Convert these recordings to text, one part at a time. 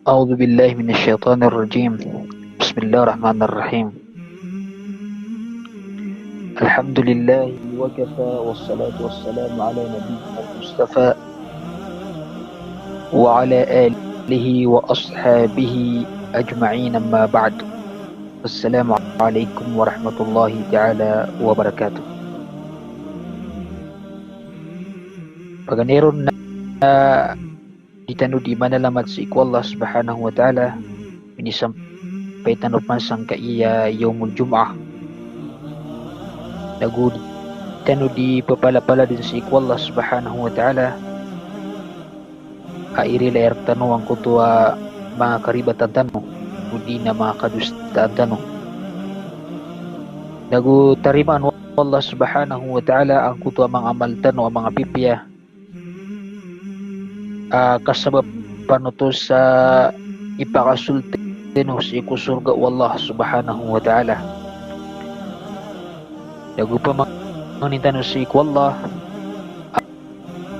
أعوذ بالله من الشيطان الرجيم. بسم الله الرحمن الرحيم. الحمد لله وكفى والصلاة والسلام على نبينا المصطفى وعلى آله وأصحابه أجمعين. أما بعد، السلام عليكم ورحمة الله تعالى وبركاته. Paganeron na ditanu di mana lamat si iku Allah subhanahu wa ta'ala minisampay tanop man sang kaiya yaumul jum'ah nagu tanu di papala-pala din si iku Allah subhanahu wa ta'ala airi layar tanu ang kutua mga karibatan tanu udi na mga kadustaan tanu nagu tarimaan Allah subhanahu wa ta'ala ang kutua mga amal tanu ang mga pipya kasabab panutos sa ipakasulti no si iku surga wallah subhanahu wa ta'ala. Dagu pa manginta no si iku Allah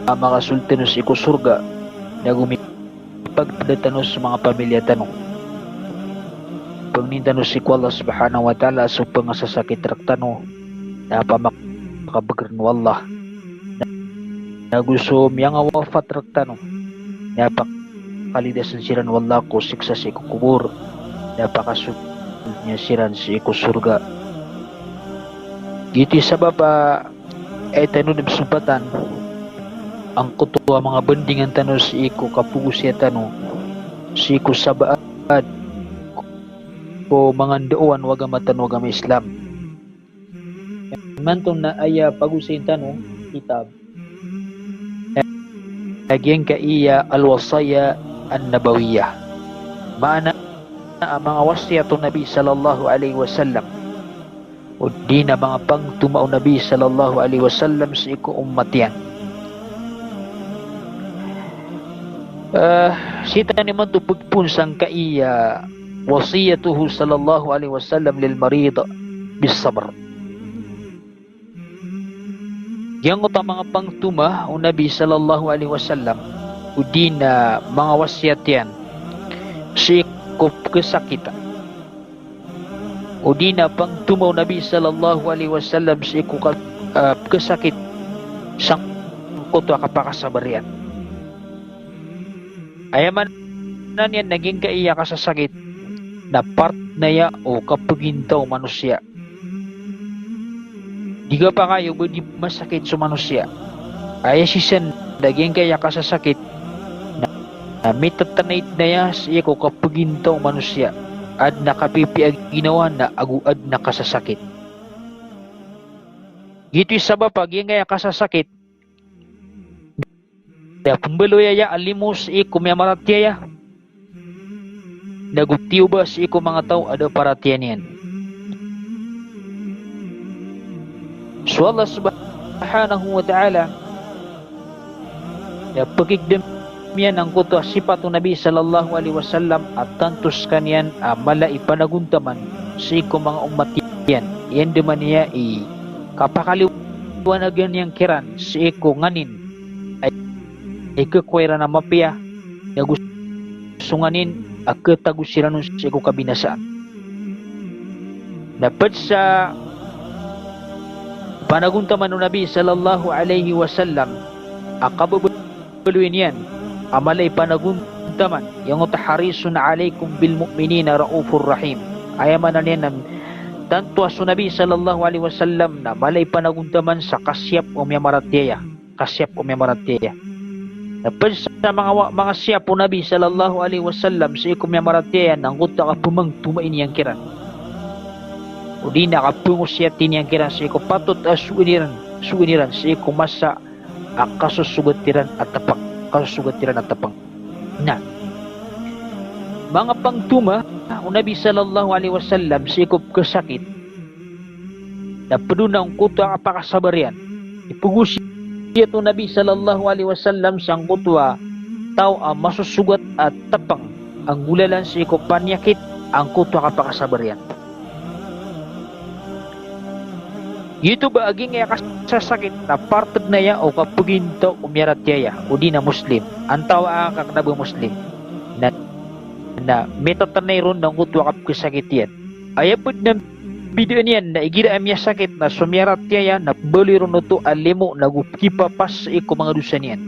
makasulti no si iku surga dagu mipagpadata no sa mga pamilya tanong pagninta no si iku Allah subhanahu wa ta'ala sa pangasasakit raktano na pamakabagran wallah nagusum yang awafat raktano dapat kalidasan siran wallah ko siksa si iku kubur napakasud niya siran si iku surga gitu sabab tanu nabsumpatan ang kutuwa mga bendingan tanu si iku kapugusya tanu si iku sabaad ko mga doon wagamatan wagama Islam mantong na aya pagusya tanu kitab Agyang kaiya al-wasaya an-nabawiyah. Maana ang mga wasiyatong Nabi sallallahu alaihi wasallam. O di na mga pangtumao Nabi sallallahu alaihi wasallam sa iku ummat yan. Sita ni man tupagpun sang kaiya wasiyatuhu sallallahu alaihi wasallam lil marid bis sabr. Yang utama mga pangtuma o Nabi sallallahu alaihi wasallam udi na mga wasyat yan si ikop kesakita udi na pangtuma o Nabi sallallahu alaihi wasallam si ikop kesakit sang kuto kapakasabarian ayaman na yan naging kaiya kasasakit na part na ya o kapagintaw manusia. Diga pa kayo di masakit sa manusia. Ay sisan daging kaya kasasakit na may tatanait na ya siya ko kapagintaw manusia ad nakapipi ag ginawa na aguad na kasasakit. Gito'y sabab pag yung kaya kasasakit na pumbeloya ya alimos iko may maratya nagutiyo ba si iko mga tao ada paratyan yan. So Allah subhanahu wa ta'ala ya pagigdam yan ang kuto sipatu Nabi sallallahu alaihi wasallam at tantos kanyan mala ipanaguntaman sa iko mga umat yan yan deman niya kapakaliwanagan yang kiran sa iko nganin ay ikakwera na mapia na gusto nganin akatagusiran sa iko kabinasaan dapat sa panaguntaman ng Nabi sallallahu alaihi wasallam akababuluin yan amalay panaguntaman yung taharisun alaikum bil mu'minina raufur rahim ayaman na yan tanto aso Nabi sallallahu alaihi wasallam na malay panaguntaman sa kasyap o miyamaratyaya dapat sa mga siyap o Nabi sallallahu alaihi wasallam sa ikum miyamaratyaya nang kuta ka pumangtumain yang kiran o di nakapungos siya tiniyang kiran sa iko patut suiniran sa iko masa kasusugatiran at tapang na mga pangtuma o Nabi sallallahu alaihi wasallam sa iko kasakit na padunang kutwa kapakasabarian ipugus siya to Nabi sallallahu alaihi wasallam sang kutwa tao masusugat at tapang ang gulalan sa iko panyakit ang kutwa kapakasabarian. Ito ba aging kasasakit na partod na ya o kapuginto umirat yaya o di na Muslim. Ang tawa ang kaknabo Muslim. Na na metatanayron ng kutwa kap kesakitian. Ayapod na video niyan na igira amya sakit na sumiarat tiya na baliron to alimo na gukipapas iko mga dusa niyan.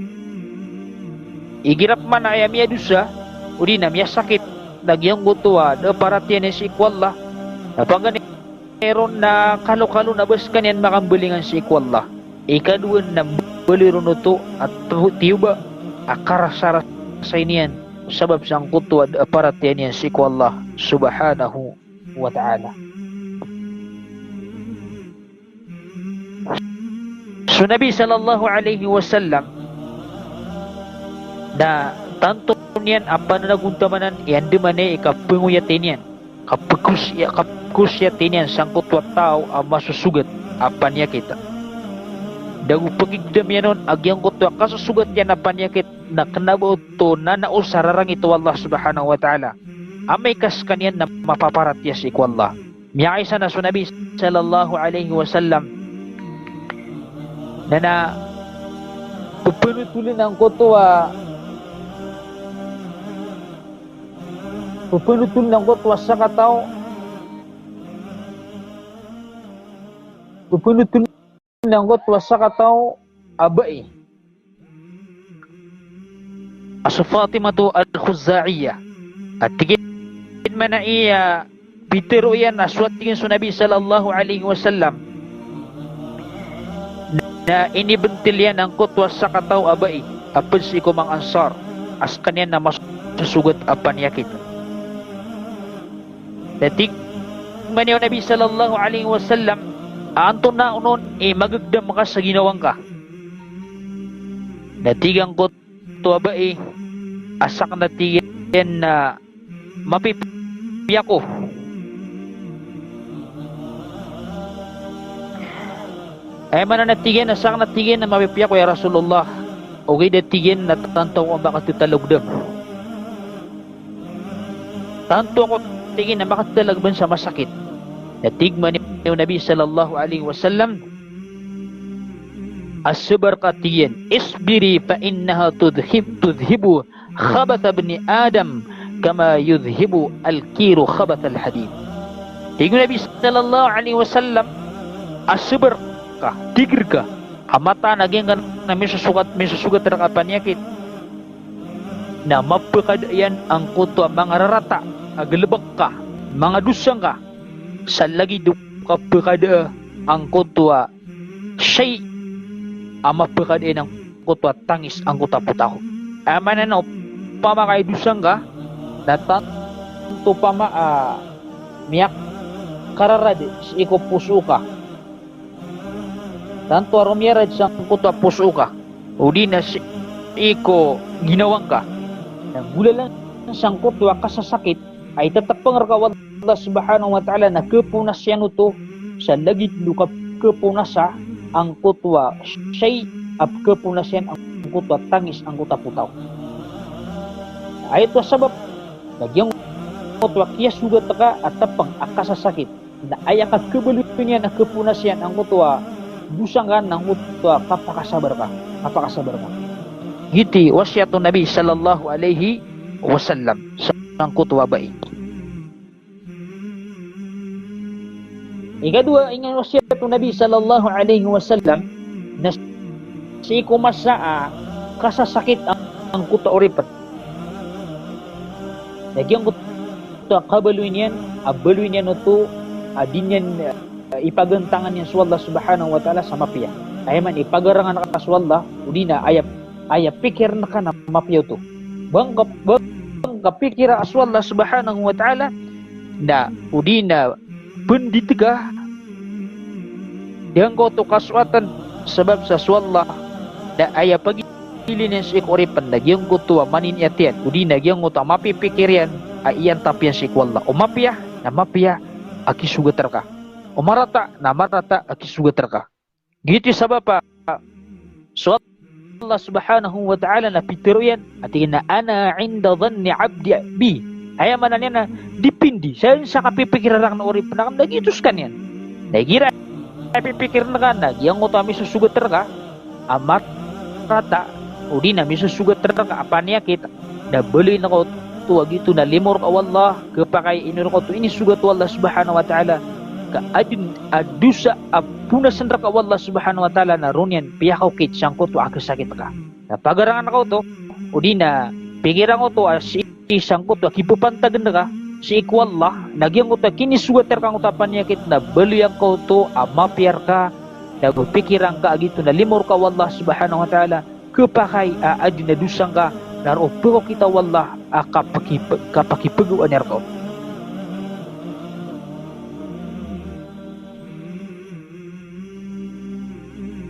Igirap man ay amya dusa, udi na amya sakit nagyang kutwa na paratiyan si ikwallah. Napanggan meron na kalo-kalo na bas kanyan makambulingan si ikwallah. Ikaduan na baliron to at tiuba akarasara sa iniyan sabab sang kutwa na paratiyan si ikwallah subhanahu wa ta'ala. So Nabi sallallahu alaihi wasallam na tanto niyan apa na naguntamanan iyan dimane ikapunguyat niyan kapkusya niyan sangkot wa tao ang masusugat apa niya kita dagu pagigdam yanon agyang kutwa kasusugat yan apa niya kit na kanabaw to na nausararang ito Allah subhanahu wa ta'ala amay kas kanyan na mapaparat ya si ikwallah miyakisa na so Nabi sallallahu alaihi wasallam na pupunutulin ang kutwa sa katao pupunutulin ang kutwa sa katao abai aso Fatimatu al-Khuza'iyah at tigit man na iya bitero yan aswat tingin sa Nabi sallallahu alaihi wasallam na inibentil yan ang kutwa sa katao abai apad si kumang ansar as kanyan na masusugat apan yakit dating man yung Nabi sallallahu alaihi wasallam anto na unon magagdam ka sa ginawang ka natigang kutwa abai asak natigan na mapipiya ko ay mananatigan asak natigan na mapipiya ko ya Rasulullah okay natigan na tanto ang baka tutalugdam tanto ako tingin na makatalagban sa masakit natigman ni Nabi sallallahu alaihi wasallam as-sabr qatiyan isbiri fa innaha tudhibu khabath ibn adam kama yudhibu al-kiru khabath al-hadid tingin Nabi sallallahu alaihi wasallam as-sabr ka tigir ka amata naging na misusugat ng kapanyakit na mapakadayan ang kuto mga rarata aglebak ka mga dusang ka sa lagi kapakada ang kutwa shay ang mapakadayan ang kutwa tangis ang kutaputaw amananaw pamakay dusang ka na tanto miyak kararad iko puso ka tanto arumyarad sa kutwa puso ka o di na iko ginawang ka nagulalan sang kutwa kasasakit ay tatakpang rakawan Allah subhanahu wa ta'ala na kepunas yan ito sa lagit lukap kepunasa ang kutwa siya'y ap kepunas yan ang kutwa tangis ang kutaputaw ay ito sabab nagyang kutwa kiyas sugat ka at tapang akasasakit na ay akakebalutin yan na kepunas yan ang kutwa dusang ka ng kutwa kapakasabar ka giti wasyatun Nabi sallallahu alaihi wasallam sa kutwa bai. Ikadua ingan wasiat Nabi sallallahu alaihi wasallam na si kumasa kasasakit ang kutwa uripat. Nagyang kutwa kabaluin yan, abaluin yan ito, din yan ipagantangan yan sa Allah subhanahu wa ta'ala sa mapya. Ay man ipagarangan ka sa Allah, udi na ayap pikir na ka na mapya ito. Bang kapikir sa Allah subhanahu wa ta'ala na udi na penditiga yang ko to kaswatan sebab sa swalla da aya pagilin sa ikoripan nagyang ko to manin yatian udi nagyang ko to mapipikirian iyan tapian si kwalla o mapya na mapya aki sugatar ka o marata na marata aki sugatar ka gitu sabab pa so Allah subhanahu wa ta'ala na pitiruyan at ina ana inda dhanni abdi bi ay manan yan na dipindi sa kapipikiran na ori panakam nagitus kan yan nagira pipikir na ka nagyang utami susugat ka amat rata o di na misusugat ka apa niya kita na bali na ko tu gitu na limor ka wallah kepakai inur ko tu ini sugat wallah subhanahu wa ta'ala ka adin adusa apuna sendra ka wallah subhanahu wa ta'ala na runian piyakaw kit siyang ko tu sakit ka na pagarangan ko to udina pikiran ko to si isang ko to kipupantagan ka si ikwallah nagyang ko to kini sugat ter kang utapan yakit na beliyang ko to mapiar ka na pikiran ka gitu na limor ka wallah subhanahu wa ta'ala kepakai adina dusang ka naro pero kita wallah kapakipegu anyar ko.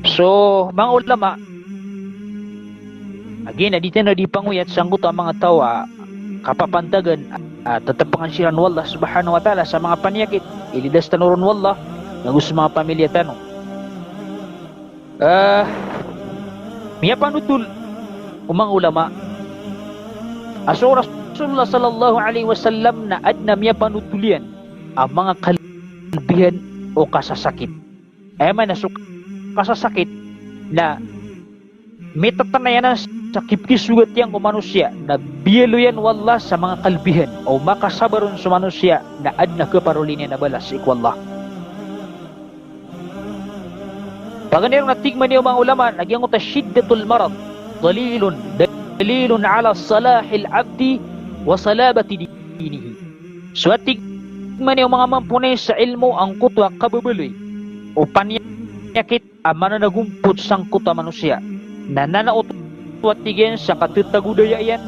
So, mga ulama, again, dito na di panguyat sanggut ang mga tawa kapapantagan tetap pengansiran wallah subhanahu wa ta'ala sa mga panyakit ilidas tanurun wallah nagus mga pamilya tanong. Miya panutul umang ulama aso Rasulullah sallallahu alaihi wasallam na adna miya panutulian ang mga kalbihan o kasasakit. Ay man nasuk kasasakit na may tatanayan sa kipkisugat yang o manusia na biyelo yan wallah sa mga kalbihan o makasabaron sa manusia na adna kaparulin na balas ikwallah. Paganirong natigman niyo mga ulama nagyang uta shiddatul marad dalilun ala salahil abdi wa salabati dinihi. So tigman niyo mga mampunay sa ilmu ang kutwa kababuloy o panyakit ang mananagumpot sang kutwa manusia na nanaot tuwatigen sa katutagudaya yan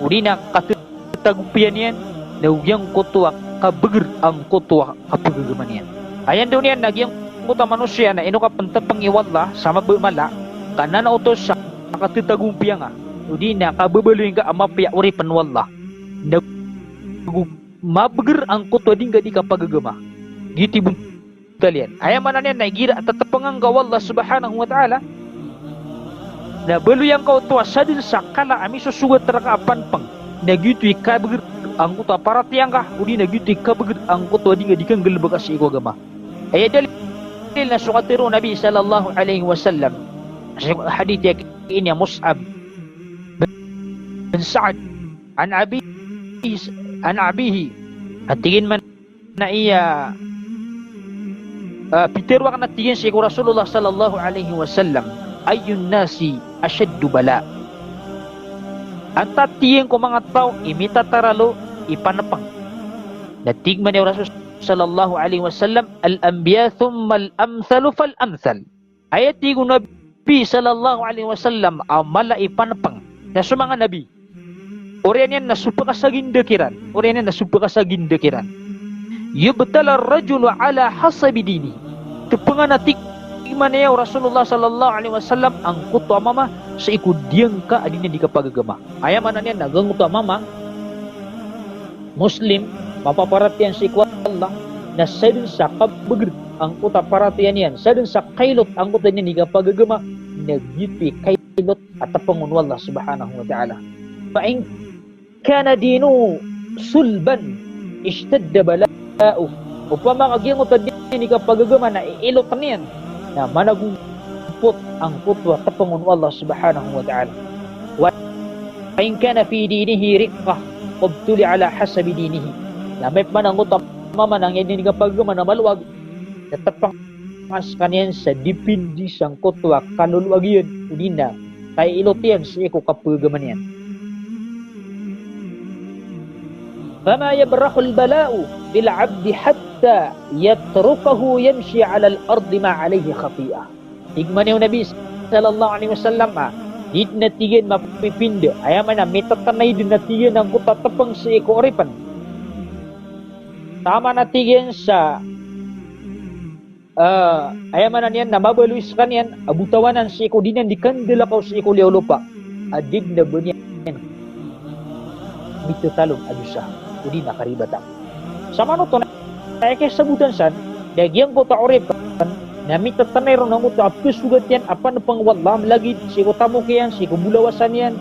o di na katutagupian yan na ugyang kutwa kabagir ang kutwa kapagagaman yan. Ayan doon yan nagyang kutwa manusia na ino ka pantapangiwala sa mabumala ka nanautos sa katutagumpian nga o di na kababaloy ka amapya uripan wallah na mabagir ang kutwa din ka di kapagagama gitibun talian. Ayan manan yan na igira at tatapangang ka wallah subhanahu wa ta'ala na baluyang kau tua sadil sakala ami susugat teraka panpang na gitu kabagir ang kutwa para tiyang ka o di na gitu kabagir ang kutwa di nga di kang galbag asi iko agama. Ay dalil na sukatiro Nabi sallallahu alaihi wasallam hadith ini Mus'ab bin Sa'ad an abihi at tingin man na iya pitirwak na tingin si Rasulullah sallallahu alaihi wasallam ayun nasi asyaddu bala ang tatiyin ko mga tao imitataralo ipanapang natigman ni Rasul sallallahu alaihi wasallam al-anbiya thumma al-amthalu fal-amthal ayat tigo Nabi sallallahu alaihi wasallam amala ipanapang na sa mga nabi orian yan nasupakasagin dekiran yubtala ar-rajulu ala hasabi dini tepengan natik imana ya Rasulullah sallallahu alaihi wasallam ang kutwa mama sa ikudiyang ka adina di kapagagama aya manan yan nagang kutwa mama muslim mapaparatian si ikwallah na sadun sa kabagir ang kutwa paratian yan sadun sa kailot ang kutwa niya di kapagagama nagyipi kailot at tapangun wallah subhanahu wa ta'ala fa'in kana dinu sulban ishtadda bala'u upama kagyang kutwa niya di kapagagama na iilot niyan na managumpot ang kutwa tapangun Allah subhanahu wa ta'ala wa in kana fi dinihi riqqah qabtuli ala hasabi dinihi na may manangut mama nang yan nga pagama na maluwag na tapang mas kanyan sa dipindi sang kutwa kaluluwag yun udina kay ilotian sa iko kapagaman yan fama yabrahu albala'u bil abdi hatta yatrukahu yamshi ala al-ardi ma alayhi khati'ah. Igman yung Nabi sallallahu alaihi wasallam di natigin mapipinde ayaman na mitatanay din natigin ang kutatapang sa iko oripan tama natigin sa ayaman na niyan na mabaluis kanyan abutawanan sa iko dinan di kandila ka sa iko liolupa adid na bunyan mitutalong adusa udi nakaribatan sama no to na kay sabutan san dagyang ko ta oripan na mitatanay ron ng uto apis sugat yan apan pang wallam lagi si ko tamo kiyan si ko bulawasan yan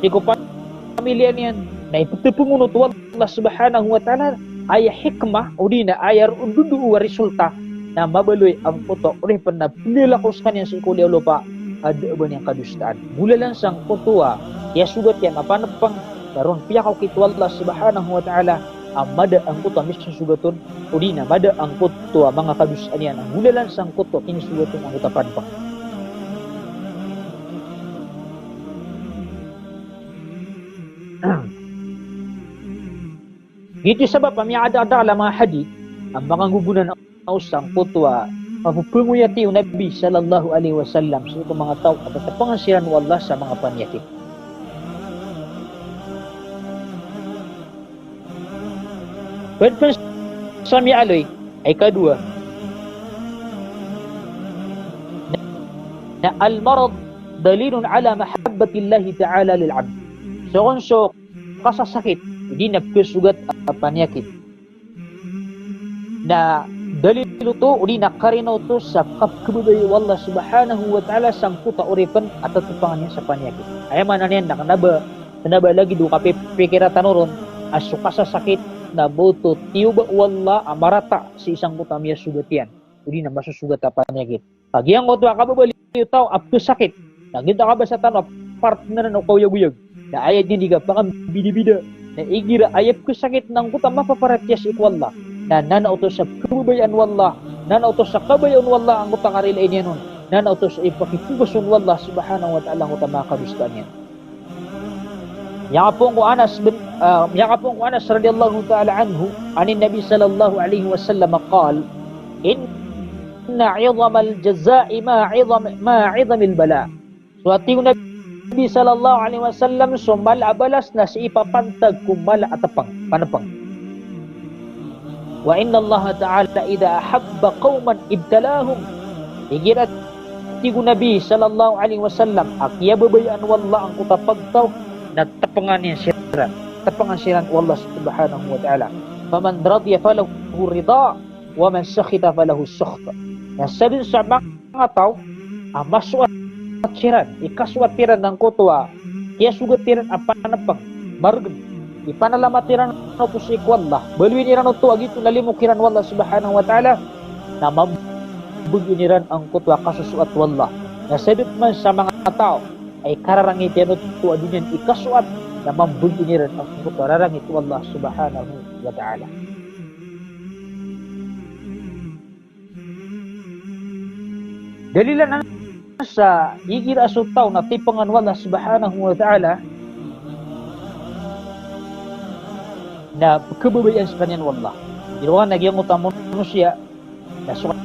si ko pamilya yan na ipagtipungunot wallah subhanahu wa ta'ala ay hikmah o di na ayar undudu wa resulta na mabaloy ang puto oripan na pinilakos kanyan si ko liolupa ada ba niyang kadustaan mula lang sang kutuwa ya sugat yan apan pang daron piya ka kitu Allah subhanahu wa ta'ala amada ang kuto misyon sugaton udina mada ang kuto mga kadusan yan ang hulalan sang kuto kini sugaton ang utapan pa. Gitu sebab kami ada dalam hadis ang mga gugunan ng sang kutwa mapupunguyati yung Nabi sallallahu alaihi wasallam sa itong mga tao at tapangansiran wallah sa mga panyakit. Pwede sami aloy ay kadua na al-marad dalilun ala mahabbatillahi ta'ala lil'abd. So kasasakit hindi nagkasugat ang panyakit na dalil ito uli nakarinaw to sa kapkabubay wallah subhanahu wa ta'ala sang kuta uripan at tutupangan niya sa panyakit. Ayaman na niyan nakanaba lagi do kape pikira tanuron aso kasasakit na boto tiyuba wallah amarata si isang kuta miya sugatian uli na masusugat ang panyakit. Pag yang kuta kababali tao apto sakit nagita ka ba sa tanong partner na kawayag-uyag na ayat niya di ka pang bida-bida na igira ayat ko sakit ng kuta mapaparatya si ikwallah na nanauto sa kabayan wallah nanauto sa kabayan wallah ang kuta karilay niya nun nanauto sa ipakipugasun wallah subhanahu wa ta'ala ang kuta makabustan niya. Yakapong ko Anas radiyallahu ta'ala anhu anin Nabi sallallahu alaihi wasallam qal inna 'idhamal jazaa'i ma'idhamil bala. So ating Nabi sallallahu alaihi wasallam sumalabalas na si ipapantag kumala atapang panapang. Wa inna Allah ta'ala idha ahabba qauman ibtalahum. Igirat tigo Nabi sallallahu alaihi wasallam akya babayan wallah ang kutapagtaw na tapangan siran wallah subhanahu wa ta'ala. Faman radiya falahu ridha wa man sakhita falahu sukhta. Yang sabi sa mga tao masuat siran ikaswatiran ng kutwa kaya sugatiran ang panapang margan ipanalamattiran na to si wallah balwiniran to agito nalimukiran wallah subhanahu wa ta'ala na mabuginiran ang kutwa kasusuat wallah na sabit man sa mga tao ay kararangitian to adinyan ikasuat na mabuginiran ang kutwa rarangit wallah subhanahu wa ta'ala. Dalilan sa higir asutaw na tipangan wallah subhanahu wa ta'ala na kababayan sa kanyan wallah. Ginawa nagyang utang manusia na sukat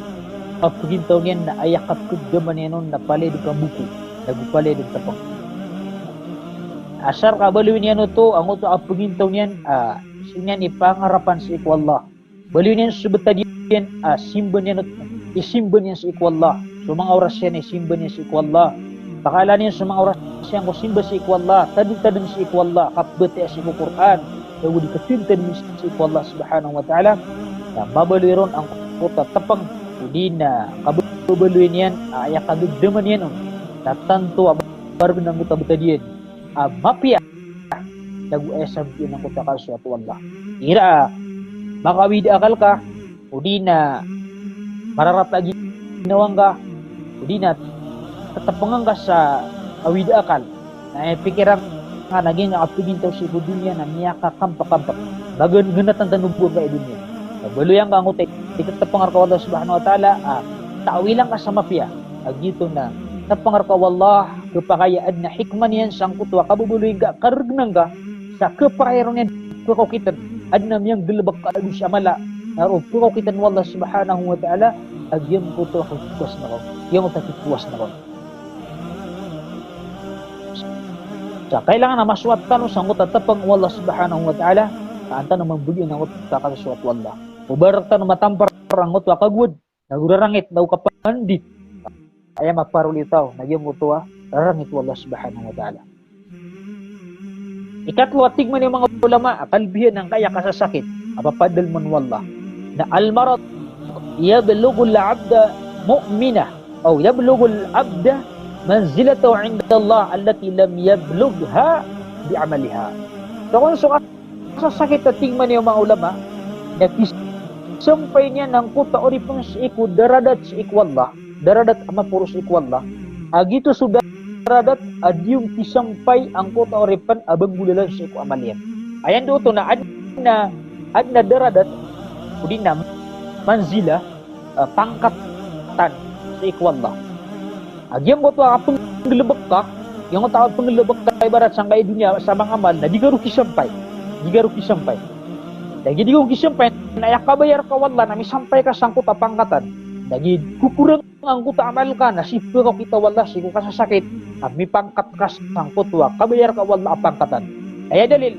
pagintaw niyan na ayakat kagdaman niya nun na palid ka buko nagupalid tapang asar kabaliwin niya no to ang uto ang pagintaw niyan sinyan ipangarapan sa ikwallah baliwin niyan subata diyan simba niya no isimba niya sa ikwallah. So mga oras yan ay simba niya si ikwallah. Pakala niya sa mga oras yan ko simba si ikwallah. Tadin si ikwallah. Kapbati si Quran. Kaya di katintan niya si ikwallah subhanahu wa ta'ala. Na mabaluiron ang kuta tapang. Hindi na kabaluin yan. Ayak kadugdaman yan. Tatanto baru ng kuta-buta diyan. Mapia. Nag-uesam yun ang kuta kalso at wallah. Ira. Makawid akal ka. Hindi na mararap lagi ginawang ka. Hindi na tatapangan ka sa awid akal na pikiran nga naging apigintaw si dunya na niya ka kampak-kampak bagan ganat ang tanubog ka dunya nabuluyan ka ang utay itatapangar ka wallah subhanahu wa ta'ala taawilang ka sa mafia agito na tapangar ka wallah kapakayaan na hikman yan sang kutwa kabubuluyin ka karugnan ka sa kapakayaron yan kukukitan adnam yang gelabak ka adu siya mala naro kukukitan wallah subhanahu wa ta'ala agyam ko to kuwas na ko yung takikuwas na ko sa kailangan na maswat ka no sangot at tapang wallah subhanahu wa ta'ala kaanta na mambugin ang utot kakaswat wallah ubarak ta no matampar ang utot kagwad nagurarangit daw kapandit ay maparulitaw nagyam mo to rarangit wallah subhanahu wa ta'ala. Ikatlo tigman yung mga ulama kalbihan ng kaya kasasakit apapadal man wallah na al-marad yablughu al-'abda mu'mina aw yablughu al-'abda manzilatahu 'inda Allah allati lam yablugha bi'amaliha. So kung kasasakit at tingman yung mga ulama na kisampay niya ng kuta ori pang si iku daradat si ikwallah daradat ama puro si ikwallah agito sudah daradat adyung kisampay ang kota oripan abang bulalan sa iku amalian. Ayan do to na adna daradat udina manzila pangkatan sa iku Allah. Agyang ko to apang gelebek ka, yung tawag pengelebek ka ibarat sangkai dunia sa mga amal na di garu kisampay. Dagi di ko kisampay na yakabayar ka wala na misampay ka sang kota pangkatan. Dagi kukurang ang kota amal ka na sipa ka kita wala siku kasasakit. Kami pangkat ka sang kota kabayar ka wala pangkatan. Ay dalil.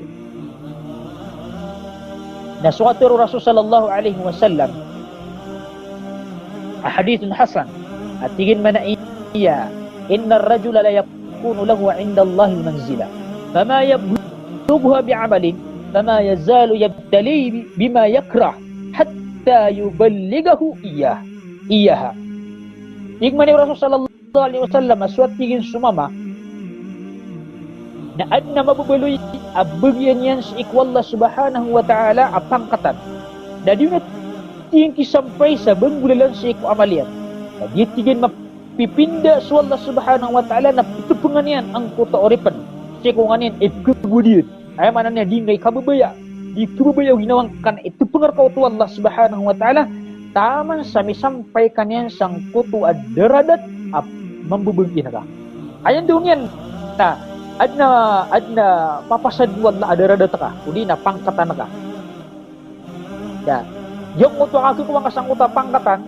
Na suatu Rasul sallallahu alaihi wasallam hadithun hasan atigin mana iya inna ar-rajula la yakunu lahu 'inda Allah manzila fama yablugha bi'amalin fama yazalu yabtali bima yakrah hatta yuballighahu iyaha. Igmani Rasul sallallahu alaihi wasallam aswat tigin sumama na adna mabubuloy abagyan yan sa ikwallah subhanahu wa ta'ala apangkatan na di na tingin kisampay sa bangulalan sa iku amalian na di tingin mapipinda sa Allah subhanahu wa ta'ala na pitupungan yan ang kota oripan sa iku nganin kemudian ay mana niya di ngay kababaya ginawangkan itupungar ka uto Allah subhanahu wa ta'ala taman sa misampay kanyan sang kuto ad daradat mambubugin ka ayan doon yan na adna papasaduan na adaradat ka uli na pangkatan ka ya yung uto ako kung kasang uta pangkatan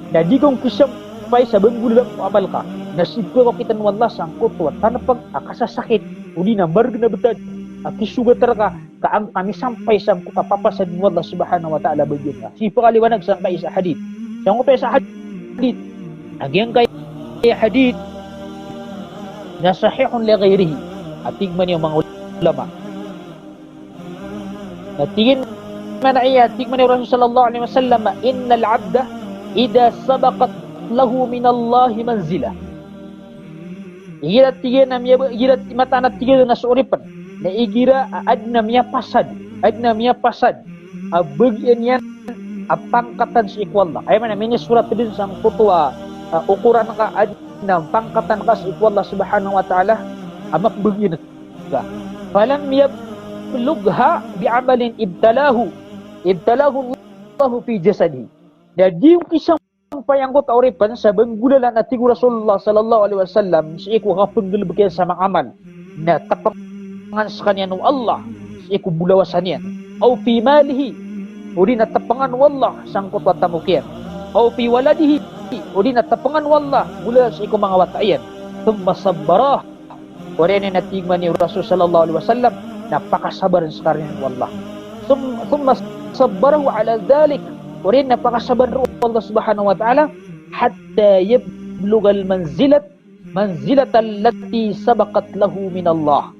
na di kong kisampay sa banggulang amal ka nasibko ko kita nuwala sang kuto at tanapag akasasakit uli na marg na betad akisugatar ka kaang kami sampay sa kuta papasaduan Allah subhanahu wa ta'ala bagyan ka si pakaliwanag sa kay sa hadith sang uto sa hadith agyang kay hadith na sahihun li ghairihi at tigman yung mga ulama. At tigin man iya, tigman yung Rasul sallallahu alaihi wasallam, innal abda idha sabaqat lahu min Allah manzila. Igirat tigin na miya, igirat matanat tigin na suuripan. Na igira adna miya pasad. Abagyan yan apangkatan sa ikwallah. Ay man, may surat din sa kutwa, ukuran ka adna pangkatan ka sa ikwallah subhanahu wa ta'ala. Amak begini ka. Falam yablugha bi'amalin ibtalahu Allah fi jasadihi. Jadi kisang payang ko tauripan sa banggulan at tigu Rasulullah sallallahu alaihi wasallam sa iku kapanggalbagyan sa mga amal na tapangan sa kanya ng Allah sa iku bulawasan yan. Aw fi malihi uli na tapangan wallah sang kutwa tamukyan. Aw fi waladihi uli na tapangan wallah mula sa iku mga watayan. Thumma sabbarah Korean na natigman ni Rasul sallallahu alaihi wasallam napakasabar sa karin wallah. Thumma sabbarahu ala dhalik. Korean napakasabar Allah subhanahu wa ta'ala hatta yablughal manzilat allati sabaqat lahu min Allah.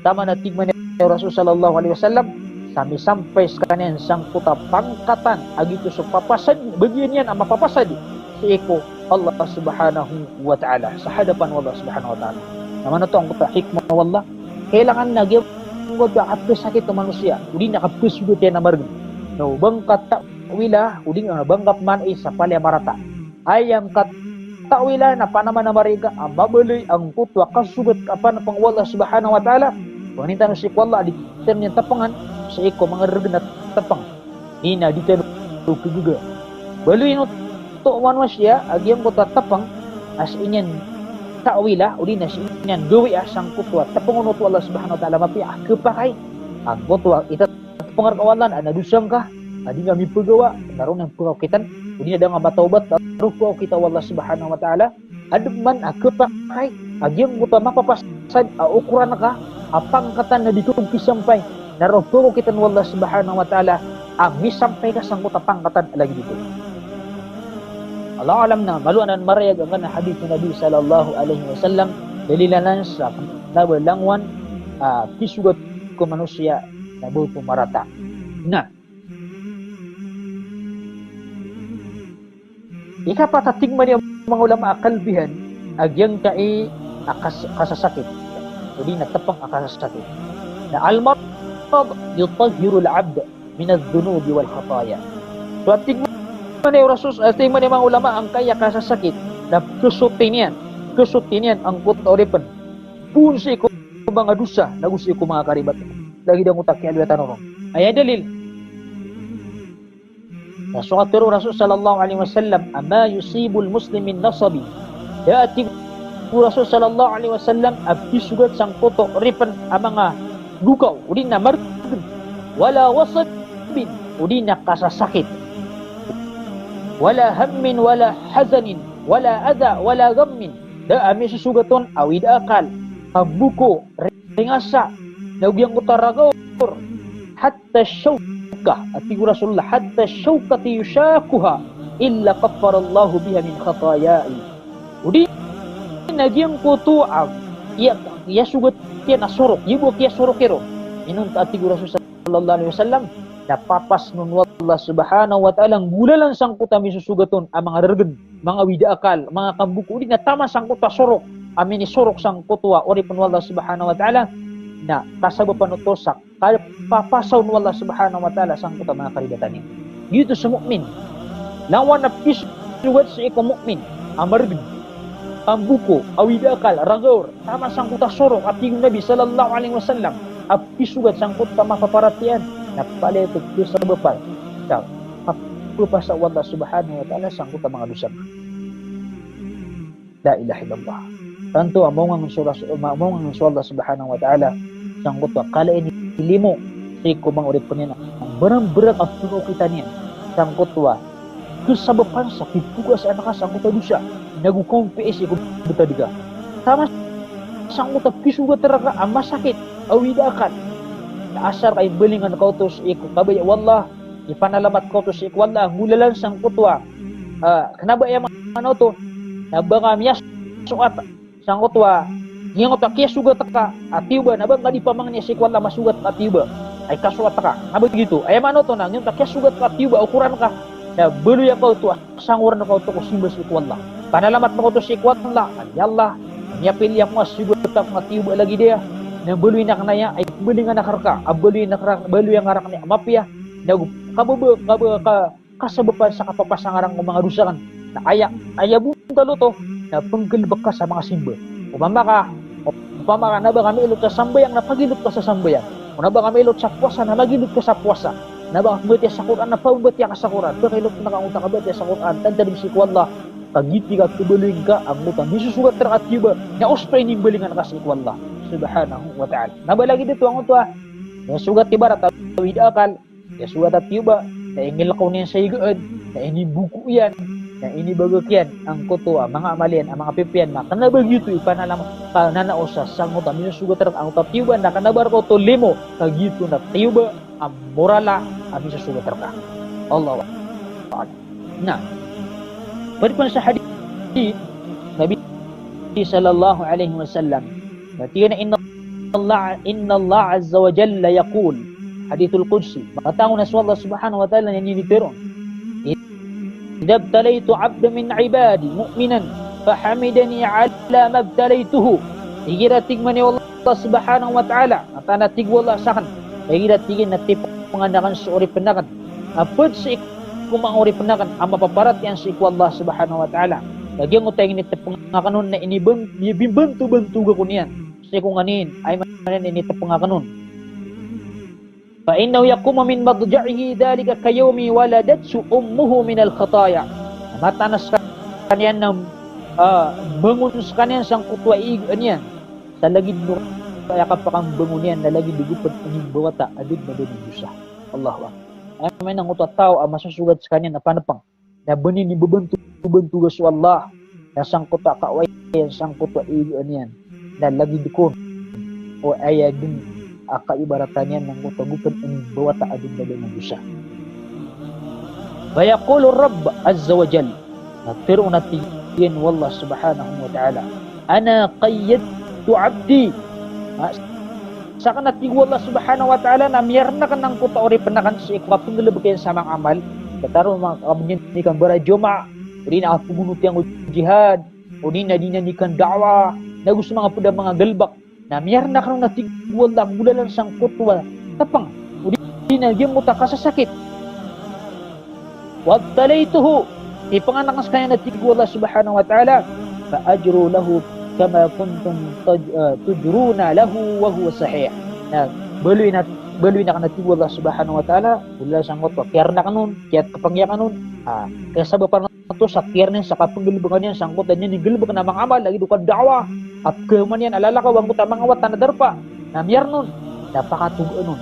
Tama natigman ni Rasul sallallahu alaihi wasallam sampai sa kanin sang puta pangkatan agito sa papasad bagian yan ang mapapasad sa iko Allah subhanahu wa ta'ala sa hadapan Allah subhanahu wa ta'ala. Naman na ito ang kuta hikmah wallah. Kailangan na gawag sakit ng manusia. Udi nakapusudot yan na margin. No, bang katawila, udi nga banggap man sa paliamarata. Ay ang katawila na panaman na mariga, ang babaloy ang kutwa kasubot kapan pang wallah subhanahu wa ta'ala. Pangintan si wallah, di kita niya tapangan sa iko mga ragin na tapang. Hina, di tayo juga. Baloy no to manusia, agyang kutwa tapang, as inyan ta'wila uli na sinyan gawi asang kutwa tapungon to Allah subhanahu wa ta'ala mapiah kepakay ang kutwa ita tapungar kawalan ana dusang ka adi nga mipagawa naron ang pukakitan uli na nga mataubat naron kita Allah subhanahu wa ta'ala adman kepakay agyang kutwa mapapasad ukuran ka apangkatan na dikong kisampay naron pukakitan Allah subhanahu wa ta'ala misampay ka sang kutwa pangkatan lagi dito. Allah alam na maluanan marayag ang hadith ng Nabi sallallahu alaihi wasallam dalilanan sa nabalangwan kisugat ko manusia na buhay pumarata. Na ikapatatigman niya mga ulama akalbihan agyang kai kasasakit hindi natapang akasasakit na al-marad yutahhiru al-'abd min adh-dhunubi wal khataya. So tigman ni Rasul tingman ni mga ulama ang kaya kasasakit na kusutin yan kesutinian ang kota oripen pun si ko mga dusa nagusi ko mga karibat lagi dang utak ya dua tanong ayat dalil Rasul sallallahu alaihi wasallam amma yusibul muslimin nasabi yati Rasul sallallahu alaihi wasallam abdi sugat sang kota oripen amanga dukaw udin na mar wala wasabin udin na kasasakit wala hammin wala hazanin wala adha wala ghammin da ami susugaton awid akal kabuko ringasa nagyang utaragaw hatta syauka ati Rasulullah hatta syaukati yushakuha illa kaffarallahu biha min khatayai udi nagyang kutuab ya sugat kian asorok yibo kia sorokero inun ati Rasul sallallahu alaihi wasallam napapas nun Allah subhanahu wa ta'ala ngulalan sangkuta misusugaton ang mga rergen, mga widaakal, mga kambuko di na tama sangkuta sorok amin ni sorok sangkutwa ori pun Allah subhanahu wa ta'ala na kasabapan utosak kaya papasaw nun Allah subhanahu wa ta'ala sangkuta mga karibatan dito sa mukmin lawan na pisugat sa ikaw mukmin ang rergen kambuko, awidaakal, ragor tama sangkuta sorok at yung Nabi sallallahu alaihi wasallam at pisugat sangkuta mapaparatian na pala ito sa bapal ikaw papasa Allah subhanahu wa ta'ala sangkut ang mga dosa la ilaha illallah tanto among ang Allah subhanahu wa ta'ala sangkut kala ini ilimo sa kumang urip ko niya ang barang-barang ang puno kita niya sangkut kesabapan sa pitugas anak sangkut dosa nagukumpi ko betadiga sama sangkut pisugat teraka ang masakit awidakan asar kay belingan kau tus iku kabaya wallah ipanalamat kau tus iku wallah ngulalan sang kutwa kenapa ya mana to nabang amyas suat sang kutwa yang otak kia sugat taka atiuba nabang ngadi pamangnya si wallah masugat atiuba ay kasuat taka nabang begitu ay mana to nang yung takia sugat atiuba ukuran ka na belu ya kau tu sanguran kau tu simbas iku wallah panalamat kau tus iku wallah ya Allah nya pilih yang mas sugat tak atiuba lagi dia na beluy nak naya ay beluy nga nakarka beluy yang ngarak ni mapya nagu kabebe kasabapan sa kapapasangarang ng mga dusakan na aya buntalo to na penggelbek ka sa mga simba upama ka naba kami ilot sa sambayang napagilot ka sa sambayang naba kami ilot sa puasa na magilot ka sa puasa naba kami sa Quran na paubat ka sa Quran pagilot na kaunta ka sa Quran tanda si Allah pagiti ka tubeling ka ang mutan misusugat terakat tiba na uspay ni belingan ka sa Allah subhanahu wa ta'ala nabalagi dito ang utwa ya sugat ibarat tawid akal ya sugat at tiba na ingil ko niyan sa igaan na ini buku yan na ini bagakyan ang kutwa mga amalian ang mga pipian na kanabal gitu ipanalam ka nanausa sang utwa misusugat terakat ang utwa tiba na kanabar ko to limo kagito na tiba ang morala ang misusugat terakat Allah wa ta'ala na pagpun sa hadith Nabi sallallahu alaihi wasallam berarti inna Allah azza wa jalla yaqul hadithul qudsi makatangon na Allah subhanahu wa ta'ala yan yunitiron idza btalaitu 'abdan min 'ibadi mu'minan fahamidani 'ala ma btalaituhu igiratig man Allah subhanahu wa ta'ala atana tigwala sakan igiratigin na tipangandakan sa uri penakan apod sa kumang uri penakan ang mapaparat yan sa Allah subhanahu wa ta'ala lagi ang utay nito pangakanon na inibantu-bantu ko niyan kasi kung anin ay manan inito pangakanon fa innahu yaqumu min madja'ihi dhalika kayawmi waladatsu ummuhu min al-khataya matanas kanyan ng bangun sa kanyan sang kutwa iyan sa lagid no kaya kapakang bangun yan na lagid dugupan ining bawata adig na doon dusa Allahu akbar ay may nang utwa tao ang masusugat sa kanyan na panapang na banin ni bantu sa Allah na sang kutwa kaway sang kutwa iyan yan na lagi dukon o ayagin kaibaratan yan ng utagupan ang bawata adun na ng dusa. Bayaqulu Rabb Azza wa Jal nagtiro natin wallah subhanahu wa ta'ala ana qayyadtu abdi saka natin wallah subhanahu wa ta'ala na miyarna ka ng kuta ori penakan sa ikapang nalabagyan sa mga amal kataro mga kabunyan ni kang barajoma o di na kapugunot yung jihad o di na nikan da'wa na gusto mga puda mga galbak na miyar na kanong natigwal na bulalan sang kutwa tapang o di na yung muta kasasakit wabtalaytuhu ipanganak sa kanya natigwal subhanahu wa ta'ala fa ajru lahu kama kuntum tujruna lahu wa huwa sahih. Nah, beului na kana ti Allah subhanahu wa ta'ala ulah sanggot wa karna kanun kiat kapangya kanun kesa bapan to sakirnya sakapenggilbekannya sangkot dan digelbek na mga amal lagi duka dakwah at kemanyan alala ka wang kutamang awat tanda darpa na miyar nun napakatug nun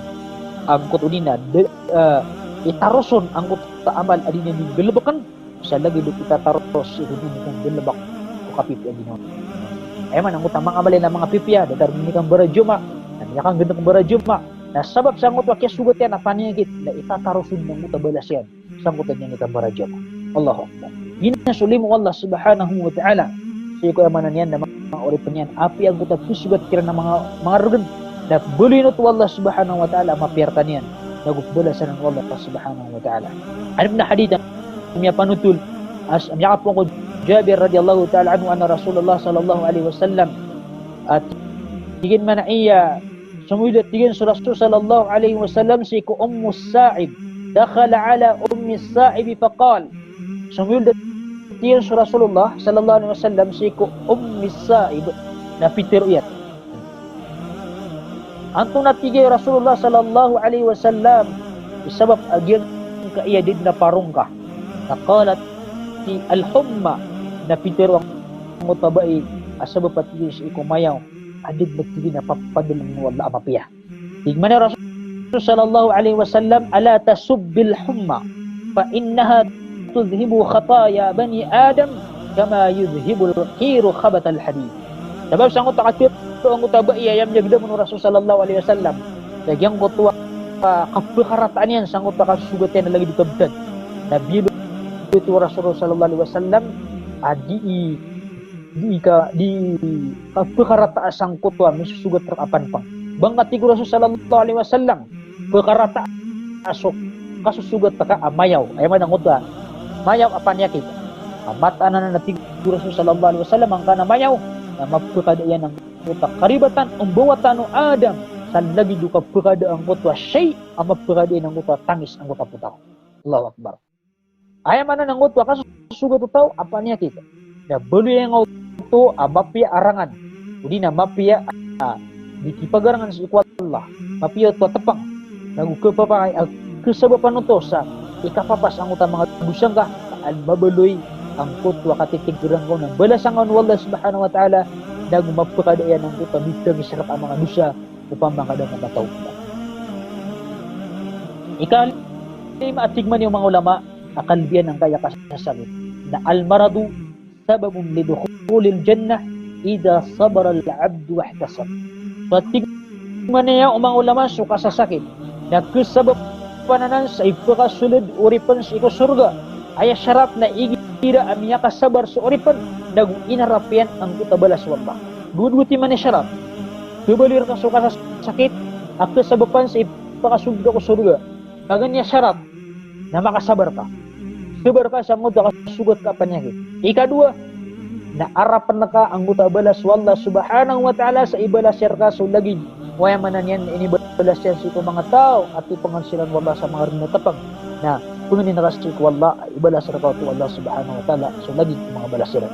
angkot unina itaroson angkot ta amal adina digelbekan sa lagi du kita taros itu kung gelbak ko kapit adina man angkot tamang amal na mga pipya datar minikang barajuma na yakang gendeng barajuma na sabab sangkot wa kisugot yan apanyagit na itataroson ng mutabalasyan sangkotan niya kita barajuma Allahu Akbar. Gina sulimu Allah subhanahu wa ta'ala. Siya ko amanan yan na mga oripan yan. Api ang kutat kusugat kira ng mga rugan. Na bulinot Allah subhanahu wa ta'ala mapiyartan yan. Nagukbulasan ng Allah subhanahu wa ta'ala. Ano na hadith ang miya panutul. As miya po ko Jabir radiyallahu ta'ala anhu anna Rasulullah sallallahu alaihi wasallam. At tigin man iya sumulat tigin sa Rasul sallallahu alaihi wasallam si ko Sa'ib. Dakhala ala Sa'ib faqal Sumul tiyan sa Rasulullah sallallahu alaihi wasallam si ko Sa'ib na Peter uyat. Antong natigay Rasulullah sallallahu alaihi wasallam isabab agyan kaiyadid na parungka. Naqalat ti al-humma na Peter ang mutabai asabab patigay si ko mayaw adid magtigay na papadalang wala mapiya. Tigman ni Rasul sallallahu alaihi wasallam ala tasubbil humma fa innaha tudhibu khataya bani Adam kama yudhibul qiru khabat al-hadid. Sebab sangot takatip to ang utaba iyayam jagda mun Rasul sallallahu alaihi wasallam. Dagyang kotwa kapekarataan yan sangot takasugat yan lagi ditabdan. Nabi itu Rasul sallallahu alaihi wasallam di kapekarataan sangkot wa misusugat terapan pang. Bangat ti Rasul sallallahu alaihi wasallam pekarata asok kasusugat taka amayaw. Ay man ang utwa mayaw apanya kita mata na natig Rasul sallallahu alaihi wasallam ang kana mayaw na mapukadayan ng utak karibatan umbawatan no Adam sa lagi duka pukada ang kutwa shay ang mapukadayan ng utak tangis ang utak putaw. Allahu Akbar. Ay man ng utwa kasusugat utaw apanya kita na beuli yang auto mapia arangan udi na mapia dikipagarangan sa Allah mapia to tepang nagukapapay kesababan uto sa ikapapas ang utang mga dusang ka al-babaluy ang kutwa katitigurang ko ng balasangan wallah subhanahu wa ta'ala nagmapakadayan ng kutwa mitang isarap ang mga dusa upang makadang matawag na ikalima at tigman yung mga ulama akalbiyan ng kaya kasasabit na al-maradu sababun lidukhulil jannah idha sabara al-abdu wahtasab so tigman niya yung mga ulama so kasasakit na kasabab pananan sa ipakasulod uripan sa iko surga ay syarap na igira amiya kasabar sa uripan nagu inarapian ang kutabalas wallah gud-guti man ni syarap kubalir ka suka sa sakit at kasabapan sa ipakasulod ko surga kaganya syarap na makasabar ka sabar ka sa muda kasugot ka panyakit ikadua na arapan na ka ang kutabalas wallah subhanahu wa ta'ala sa ibalas ka so lagi waya manan yan inibalas yan sa mga tao at ipangansilan wala sa mga rinatapag na kung ninarasik wala ibalas ka to Allah subhanahu wa ta'ala so lagi mga balasiran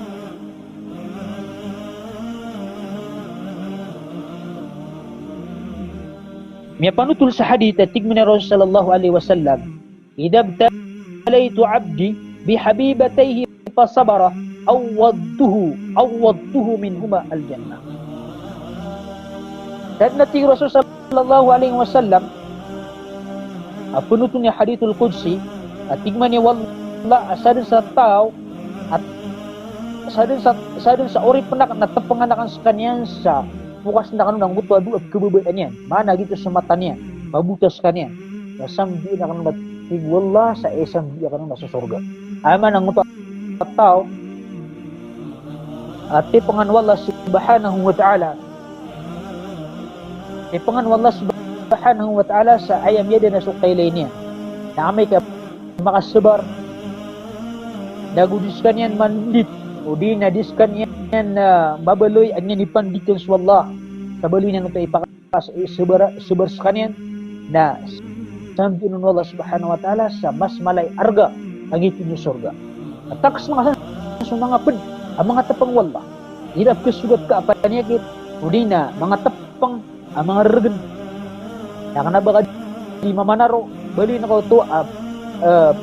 may panutul sa hadith at tigmin na Rasul sallallahu alaihi wasallam idabtalaytu abdi bihabibatayhi fasabara awwadtuhu minhuma al-jannah dan nating Rasul sallallahu alaihi wasallam punutun niya hadithul qudsi at tigman niya wala asadin sa tao at asadin sa ori penak na tapanganakan sa kanyan sa bukas na kanun ng mutu adu at kababaan yan mana gitu sa mata niya mabutas kanyan nasambi na kanun natig wala sa isang biya kanun sa surga aman ang mutu at tao at tipangan wala subhanahu wa ta'ala ipangan wallah subhanahu wa ta'ala sa ayam yada na sukaylay niya na amay ka makasabar nagudiskan yan mandit o di nadiskan yan babaloy ang yan ipandikan sa wallah sa baloy na ito ipakas sabar sa kanyan na sampinon wallah subhanahu wa ta'ala sa mas malay arga ang itin yung surga at takas mga sa mga pun ang mga tapang wallah. Hirap kesugat ka apa niyagit. Udina, mga tapang ang mga regen. Nakana baka di mamanaro. Bali na ko to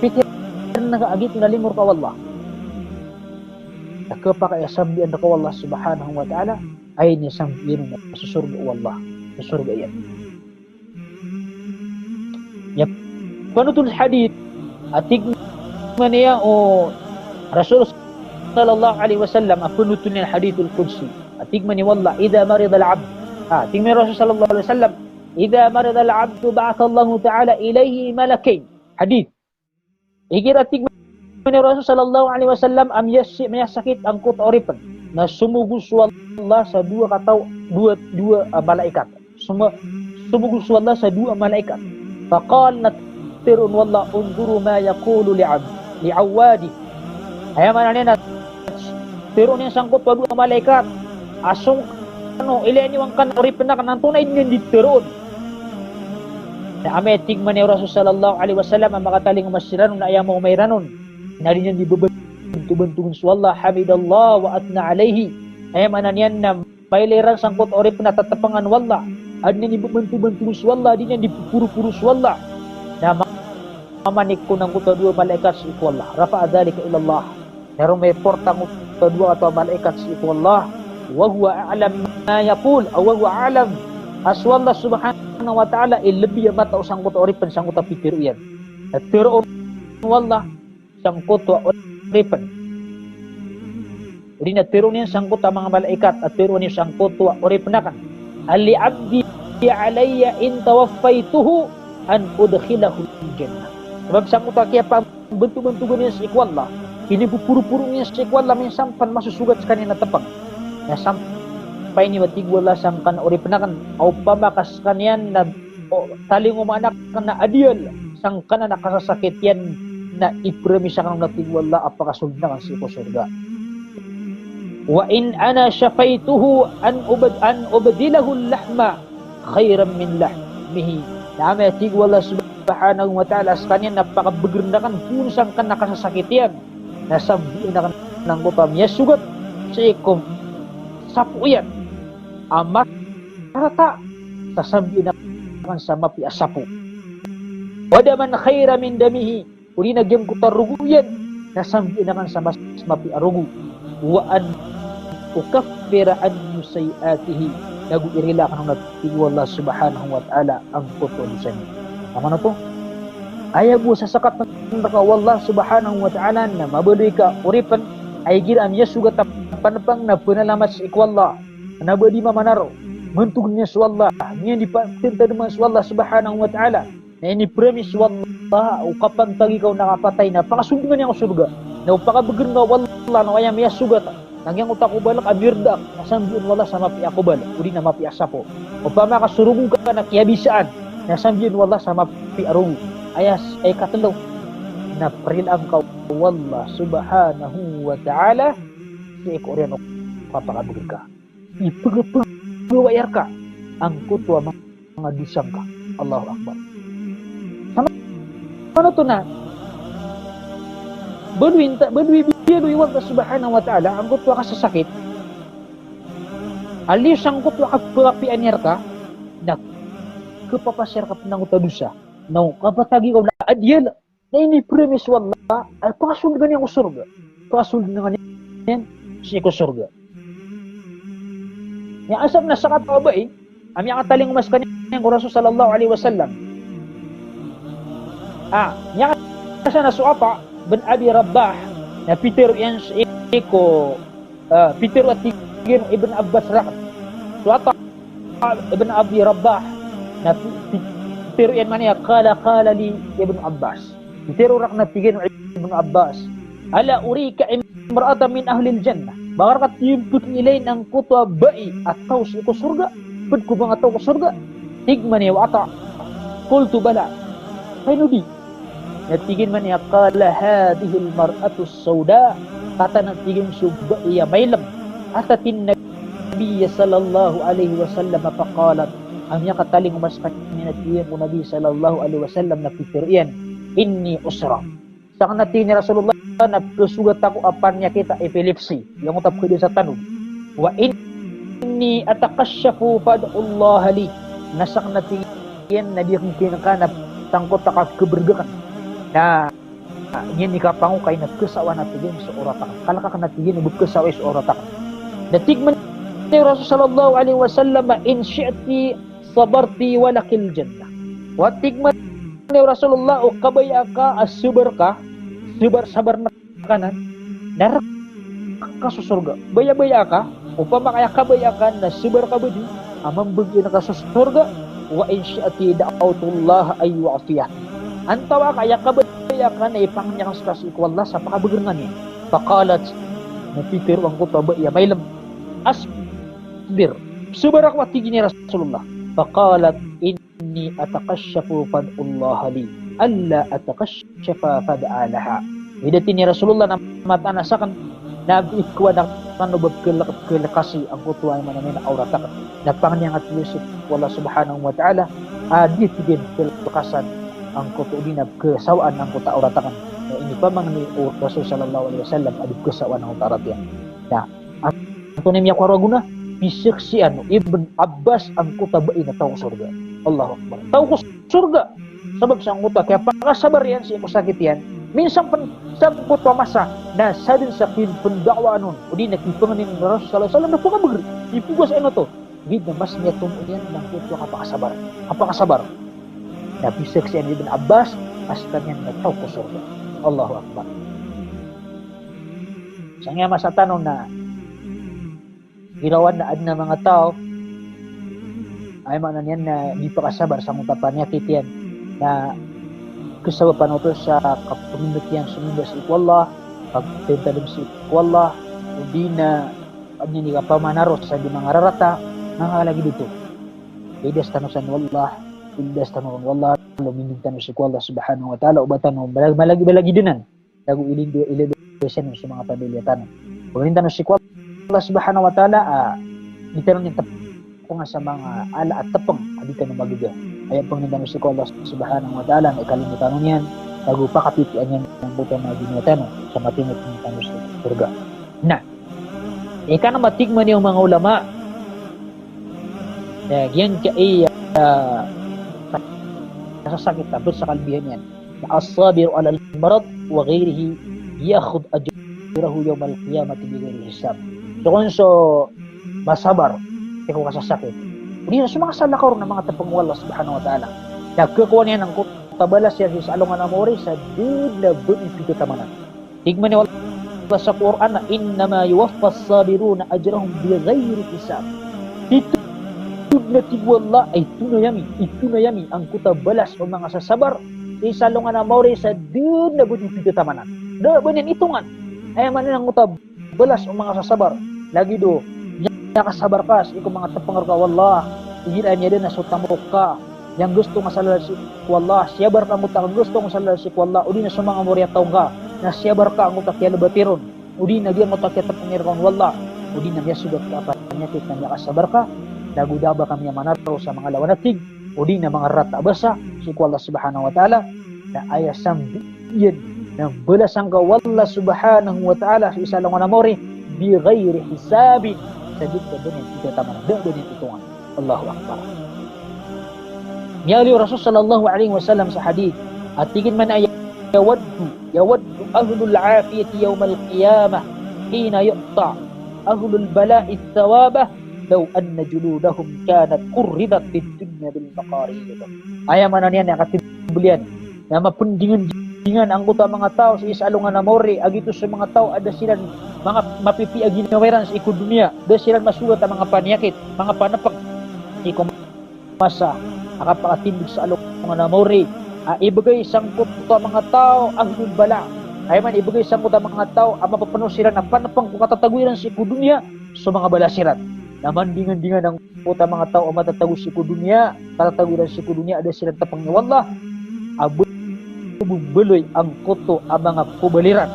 pikir na kaagit na limur ka wallah. Nakapakayasambian na ka wallah subhanahu wa ta'ala ay nisambian na susurga wallah. Susurga yan. Yap. Panutul hadith atig maniya o Rasul sallallahu alaihi wasallam apunutun ng hadithul qudsi atig mani wallah idha marid al-abd atig mani Rasul sallallahu alaihi wasallam idha marid al-abd ba'atha Allah ta'ala ilayhi malakain hadith ikira atig mani Rasul sallallahu alaihi wasallam am yasakit ang kuturipan na sumugus wallah sa dua malaikat sumugus wallah sa dua malaikat faqal tirun wallah unduru ma yaqulu li'awadi ay mananina tirun yung sangkot wa dua malaikat asong ileni wang kan uri penak nang tunay din ditiron na ame tigman ni Rasul sallallahu alaihi wasallam ang makataling masiranon na ayamo mayranon nari niyan dibebentugun wallah hamidallah wa atna alaihi ay mananian na paileran sangkot uri penatatapangan wallah adnya dibebentugun wallah dinya dipuru-puru wallah na manik ko ng dua malaikat si Allah rafa'a dhalika ila Allah narong may portang dua atau malaikat si Allah wa huwa a'lam ma yaqul aw huwa a'lam aswallah subhanahu wa ta'ala lebih mata usang ko oripen sang ko pikir iyan at tiron wallah sang ko oripen dina tiron niya sang ko mga malaikat at tiron niya sang ko oripenakan ali abdi alayya in tawaffaituhu an udkhilahu jannah sebab sang utak kaya pa bentuk-bentukan niya sa ikwallah ini pupuru-puru niya sa ikwallah may sampan masusugat sa kanina tapang na sampai ni watig wala sang kan ori penakan au pamakas kanyan na taling umanak na adial sang kana nakasasakit yan na ipremisa kang watig wala apakah suldakan sa surga wa in ana shafaituhu an ubdilahu al-lahma khairan min lahmihi na watig wala subhanahu wa ta'ala sekalian napakabegernakan punsang kan nakasasakitian nasabihin na ng gutam yasugat sa ikom sapuyan amat rata sasabihin na kan sa mapi asapu wada man khaira min damihi uli nagyang kutaruguyan nasabihin na kan sa mas mapi arugu wa an ukaffira an musayatihi lagu irila kan ng Allah subhanahu wa ta'ala ang kutulisan apa na to? Ayaw mo sa sakat ng wallah subhanahu wa ta'ala na mabuloy ka uripan ay giram niya sugat panapang na punalamat sa ikwallah na badi mamanaro mentug niya sa wallah niya dipatinta naman sa wallah subhanahu wa ta'ala na ini premis wallah o kapag tagi ka nakapatay na pakasundungan niya ako surga na upakabagan nga wallah na kaya miya sugat nangyang utak ko balak amirdak nasambiyon wallah sa mapi ako balak uli na mapi asapo o pa makasurugo ka na kiyabisaan nasambiyon wallah sama pi arugu ayas ay katelo na prilang ka wallah subhanahu wa ta'ala si ekoriano papakabugin ka ipagpagwayar ka ang kutwa mga dusang ka Allahu Akbar ano to na badwin biyado wallah subhanahu wa ta'ala ang kutwa ka sa sakit alis ang kutwa ka pagapianir ka na kapapasir ka ng utadusa na kapatagi ko na adyal na ini premis wallah ay pakasulgan niya ko surga pakasulgan niya siya ko surga niya asap na sakat pa ba ami ang taling umas kanya ko Rasul sallallahu alaihi wasallam niya kasi na suapa bin Abi Rabbah na Peter yan ko Peter at tigin Ibn Abbas rakat suata Ibn Abi Rabbah na pero yan man niya kala li Ibn Abbas pero rak na tigin Ibn Abbas ala urika imra'ata min ahli al-jannah bakar kat yumput nilay ng kutwa ba'i ataw sa ko surga pud ko bang ataw ko surga tigman niya wata qultu bala kainudi natigin man niya kala hadhihi al-mar'atu as-sauda kata natigin subba iya maylam atatin nabiy sallallahu alaihi wasallam faqalat ang niya kataling umas kanina tiyan ko Nabi sallallahu alaihi wasallam na pitirian inni usra sa kanati ni Rasulullah na sugat ako apan niya kita epilepsy. Yung utap ko din sa tanong. Wa inni atakasyafu fad'ullah li. Nasak na tingin na di kong kinakanap tangkot takat kebergakan. Na yan ikapangu kay nagkasawa na tingin sa oratakan. Kalaka ka na tingin ibut kasawa sa oratakan. Natigman ni Rasul sallallahu alaihi wasallam in syi'ti sabarti walakil jannah. Wa tigman ni Rasulullah o kabaya ka as-subar ka sabar na kanan narak ka sa surga. Baya-baya ka upama kaya kabaya ka na subar ka ba di amang bagi na ka sa surga wa in syi'ati da'autullah ay wa'afiyah. Antawa kaya kabaya ka na ipangnya ka sa ikwallah sa pakabagangan niya. Faqalat napikir ang kuta ba iya maylam asbir subar ako atigi ni Rasulullah. Faqalat inni atakasyafu fad'ullah li alla atakasyafa fad'alaha. Hidati ni Rasulullah na matanasakan na ikwa na kanubab kelakasi ang kutuan manamay na auratakan. Napangnyang at Yusuf wala subhanahu wa ta'ala adit din kelakasan ang kutu din kesawaan ang kuta auratakan. Na ini pa mga ni Rasul sallallahu alaihi wasallam adit kesawaan ang utaratian. Nah, ito na miya kwaraguna bisiksian Ibn Abbas ang kuta bain na tao surga. Allahu Akbar. Tao ko surga. Sabab sa kuta kaya pakasabar yan siya ko sakit yan. Minsan sabot pa masa na sadin sa pendakwa nun o di nakipangan ni Rasul sallallahu alaihi wasallam na pagabagri. Ipugas ano to. Gid na mas niya tumuyan ng kuto kapakasabar. Kapakasabar. Na bisiksian Ibn Abbas hasta yan na tao ko surga. Allahu Akbar. Sa nga masa tanong na girawan na ad na mga tao ay manan yan na di pa kasabar sa mga panyakit yan na kasawa panoto sa kapamindot yan suminda sa ikwallah pagtentalim sa ikwallah hindi na anya ni kapamanaros sa di mga rarata nangalagi dito idas tanusan wallah idas tanusan wallah luminding tanus sa ikwallah subhanahu wa ta'ala ubatan mo malagi dinan lagu ilindo sa mga pamilya tanan luminding tanus sa ikwallah Allah subhanahu wa ta'ala itanong yung tapong sa mga ala at tapang adika ng magiga ayan pang nindang si Allah subhanahu wa ta'ala na ikalimutan niyan bago pa kapitian yan ng butang na ginutan sa matinit ng tanong sa surga na ika na matigman yung mga ulama yan ka ay nasasakit tapos sa kalbihan yan na as-sabiru ala al-marad wa ghayrihi yakhud ajrahu yawm al-qiyamati bighayri hisab. So kung masabar, ikaw kasasakit. Hindi na sumakasala ka rin ng mga tapang wala subhanahu wa ta'ala. Nagkakuha niya ng kutabalas siya sa alungan amori sa dud na benefit tamanan. Tigman niya wala sa Quran na innama yuwaffas sabiruna ajrahum bighayri hisab. Ito na tigwala ay tunayami ang kutabalas o mga sasabar sa alungan amori sa dud na benefit tamanan. Da banin itungan. Ay manin ang kutabalas o mga sasabar. Lagi do nakasabar ka sa ikaw mga tapangar ka wallah igiran niya din na sutamok ka yang gusto nga salala si wallah siyabar ka mo takang gusto nga salala si wallah udi na sumanga mo riya taong ka na siyabar ka ang utak yan batiron udi na diyan mo takya tapangir ka wallah udi na niya sugat ka pa nyakit na niya kasabar ka nagudaba kami manaraw sa mga lawanatig udi na mga rata basa si wallah subhanahu wa ta'ala na ayasam diyan na balasang ka wallah subhanahu wa ta'ala sa isa lang na mori bi ghairi hisabin sadid ka doon yung kita tamanan doon yung itungan Allahu Akbar Yali Rasul sallallahu alaihi wasallam sa hadith at tigin man ay yawaddu ahlul afiyati yawm al-qiyamah hina yuqta ahlul bala'i thawabah law anna juludahum kanat qurridat fid dunya bil maqarib ayamanan yan nakatibulyan na mapundingan ang kuta mga tao sa isalungan na mori agito sa mga tao ada silang mga mapipiagi na weran sa ikod dunia ada silang masugat ang mga panyakit mga panapak ikaw masa nakapakatindig sa alungan na mori ibigay isang kuta mga tao ang bala ay man ibigay isang kuta mga tao ang mapapano sila ng panapang kung katatagwiran sa ikod dunia sa mga balasirat naman dingan ang kuta mga tao ang matatagwi sa ikod dunia katatagwiran sa ikod dunia ada silang tapang ni wallah bubuloy ang kuto ang mga kubaliran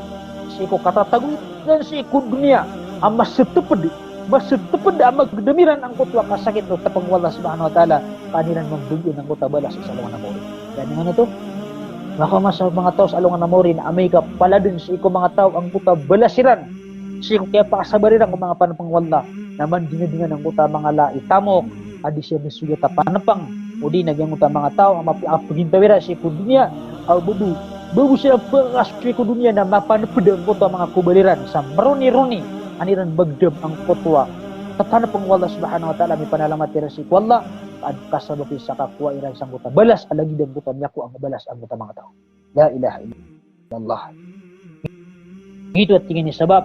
si ko katatagwi dan si ikod dunia ang masetupad ang magdamiran ang kuto ang kasakit o tapang wala subhanahu wa ta'ala kanilang mambugin ang kuta balas sa salungan na mori dan naman ito Maka masa mga tao sa alungan na mori na amay ka pala din sa iko mga tao ang kuta balasiran. Sa iko kaya pakasabariran kung mga panapang wala. Naman dinadingan ang kuta mga la itamok. Adi siya misugat panapang. O di nagyang kuta mga tao ang mapagintawira sa iko dunia. Aw bubu. Bubu siya pagkas sa iko dunia na mapanapudang kuta mga kubaliran. Sa maruni-runi. Aniran bagdam ang kutwa. Tatanapang wala subhanahu wa ta'ala may panalamat tira sa iko wala. At kasabot sa kakuha iran sang kuta balas alagi dan kuta niyaku ang balas ang kuta mga tao. La ilaha illallah. Gitu at tingin ni sabab